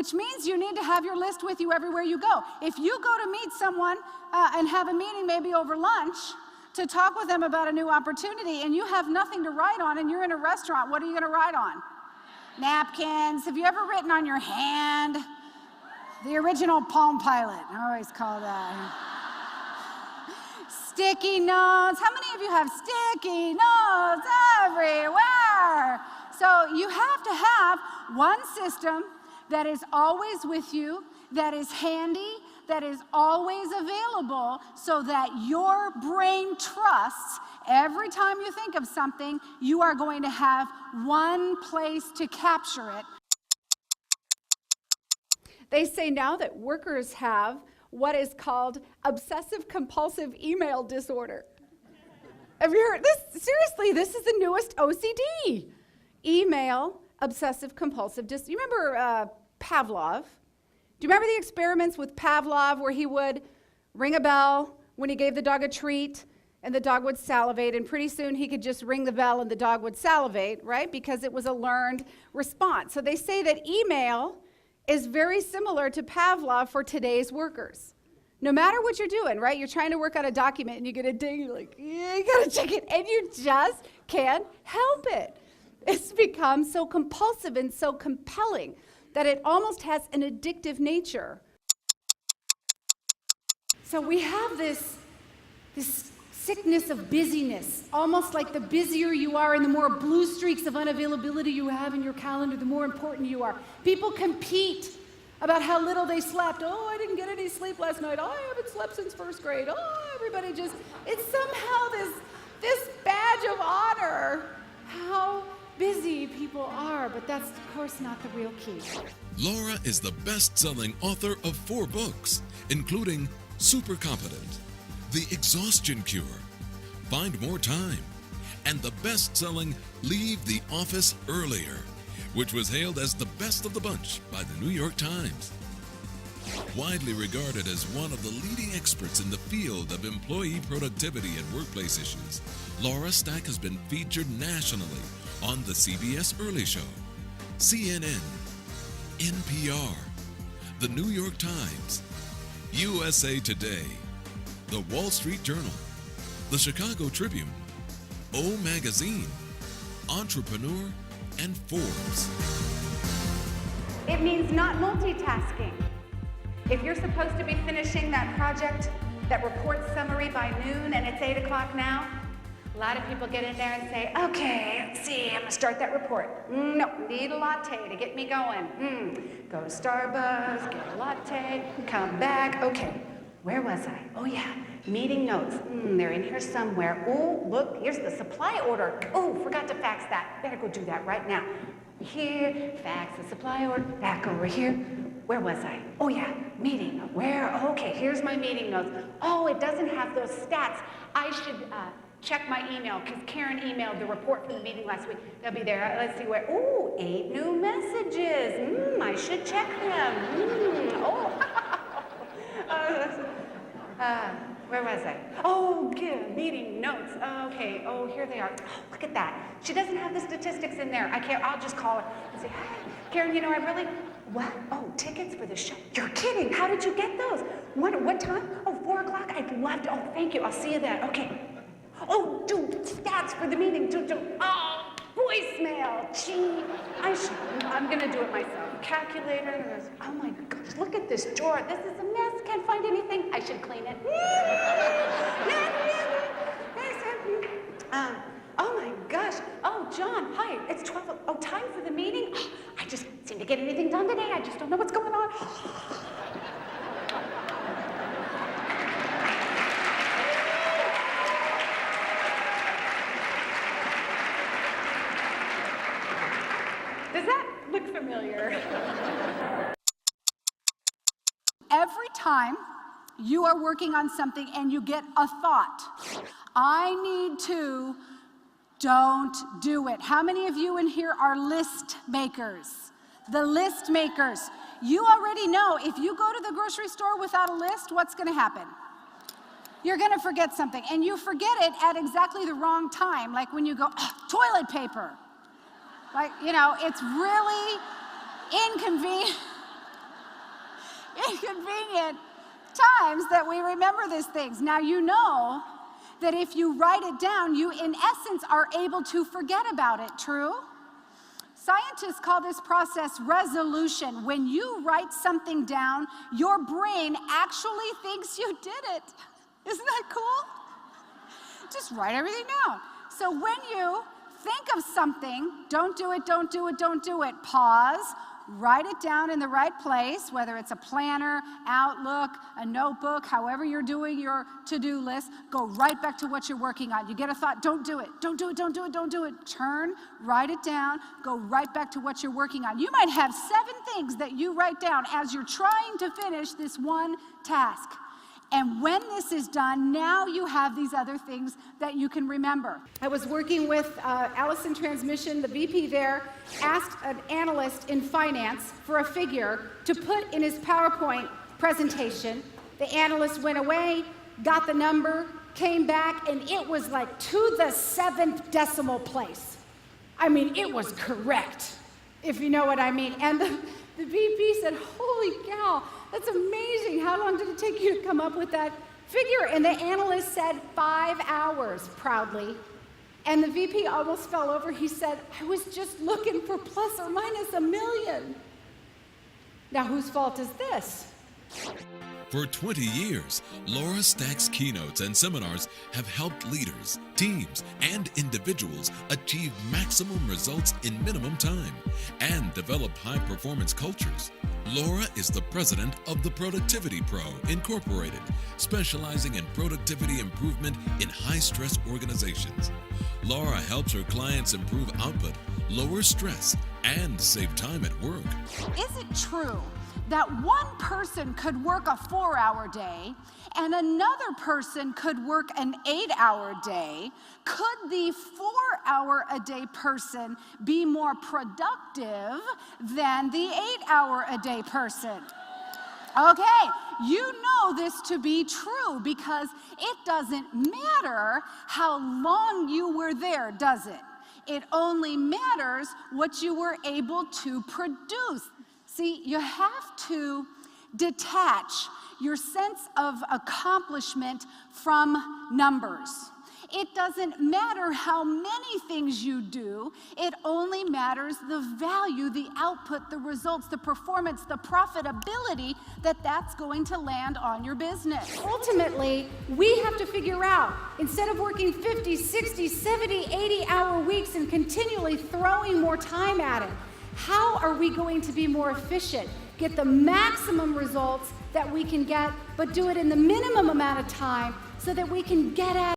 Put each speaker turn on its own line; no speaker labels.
which means you need to have your list with you everywhere you go. If you go to meet someone and have a meeting maybe over lunch to talk with them about a new opportunity and you have nothing to write on and you're in a restaurant, what are you going to write on? Napkins. Have you ever written on your hand? The original Palm Pilot, I always call that. Sticky notes. How many of you have sticky notes everywhere? So you have to have one system that is always with you, that is handy, that is always available, so that your brain trusts every time you think of something, you are going to have one place to capture it. They say now that workers have what is called obsessive compulsive email disorder. Have you heard this? Seriously, this is the newest OCD. Email obsessive compulsive disorder. You remember Pavlov? Do you remember the experiments with Pavlov where he would ring a bell when he gave the dog a treat and the dog would salivate, and pretty soon he could just ring the bell and the dog would salivate, right? Because it was a learned response. So they say that email is very similar to Pavlov for today's workers. No matter what you're doing, right? You're trying to work on a document and you get a ding, you're like, yeah, you gotta check it, and you just can't help it. It's become so compulsive and so compelling that it almost has an addictive nature. So we have this sickness of busyness, almost like the busier you are and the more blue streaks of unavailability you have in your calendar, the more important you are. People compete about how little they slept. Oh, I didn't get any sleep last night. Oh, I haven't slept since first grade. Oh, everybody just, it's somehow this badge of honor, how busy people are, but that's of course not the real key.
Laura is the best-selling author of 4 books, including Super Competent, The Exhaustion Cure, Find More Time, and the best-selling Leave the Office Earlier, which was hailed as the best of the bunch by the New York Times. Widely regarded as one of the leading experts in the field of employee productivity and workplace issues, Laura Stack has been featured nationally on the CBS Early Show, CNN, NPR, the New York Times, USA Today, the Wall Street Journal, the Chicago Tribune, O Magazine, Entrepreneur, and Forbes.
It means not multitasking. If you're supposed to be finishing that project, that report summary by noon, and it's 8 o'clock now, a lot of people get in there and say, okay, let's see, I'm gonna start that report. No, need a latte to get me going. Go to Starbucks, get a latte, come back. Okay, where was I? Oh yeah, meeting notes. They're in here somewhere. Oh, look, here's the supply order. Oh, forgot to fax that. Better go do that right now. Here, fax the supply order, back over here. Where was I? Oh yeah, meeting. Where? Okay, here's my meeting notes. Oh, it doesn't have those stats. I should check my email, because Karen emailed the report from the meeting last week. They'll be there. Let's see where. Ooh, 8 new messages. I should check them. Where was I? Oh, good, meeting notes. Okay, oh, here they are. Oh, look at that. She doesn't have the statistics in there. I'll just call her and say, hey, Karen, I really, what? Oh, tickets for the show. You're kidding. How did you get those? What time? Oh, 4 o'clock? I'd love to. Oh, thank you. I'll see you then. Okay. Oh, dude, stats for the meeting. Oh, voicemail. Gee, I'm going to do it myself. Calculator. Oh, my gosh, look at this drawer. This is a mess. Can't find anything. I should clean it. Oh, my gosh. Oh, John, hi. It's 12. Oh, time for the meeting? Oh, I just seem to get anything done today. I just don't know what's going on. Does that look familiar? Every time you are working on something and you get a thought, I need to, don't do it. How many of you in here are list makers? The list makers. You already know if you go to the grocery store without a list, what's going to happen? You're going to forget something, and you forget it at exactly the wrong time, like when you go, toilet paper. Like, it's really inconvenient.
inconvenient times that we remember these things. Now, you know that if you write it down, you in essence are able to forget about it, true? Scientists call this process resolution. When you write something down, your brain actually thinks you did it. Isn't that cool? Just write everything down. So when you think of something, don't do it, don't do it, don't do it. Pause, write it down in the right place, whether it's a planner, Outlook, a notebook, however you're doing your to-do list, go right back to what you're working on. You get a thought, don't do it, don't do it, don't do it, don't do it. Turn, write it down, go right back to what you're working on. You might have 7 things that you write down as you're trying to finish this one task. And when this is done, now you have these other things that you can remember. I was working with Allison Transmission, the VP there, asked an analyst in finance for a figure to put in his PowerPoint presentation. The analyst went away, got the number, came back, and it was like to the 7th decimal place. I mean, it was correct, if you know what I mean. And the VP said, holy cow, that's amazing. How long did it take you to come up with that figure? And the analyst said 5 hours, proudly. And the VP almost fell over. He said, I was just looking for plus or minus $1 million. Now, whose fault is this?
For 20 years, Laura Stack's keynotes and seminars have helped leaders, teams, and individuals achieve maximum results in minimum time and develop high-performance cultures. Laura is the president of the Productivity Pro, Incorporated, specializing in productivity improvement in high-stress organizations. Laura helps her clients improve output, lower stress, and save time at work.
Is it true that one person could work a 4-hour day and another person could work an 8-hour day? Could the 4-hour-a-day person be more productive than the 8-hour-a-day person? Okay, you know this to be true because it doesn't matter how long you were there, does it? It only matters what you were able to produce. See, you have to detach your sense of accomplishment from numbers. It doesn't matter how many things you do, it only matters the value, the output, the results, the performance, the profitability that's going to land on your business.
Ultimately, we have to figure out, instead of working 50, 60, 70, 80-hour weeks and continually throwing more time at it, how are we going to be more efficient, get the maximum results that we can get, but do it in the minimum amount of time so that we can get at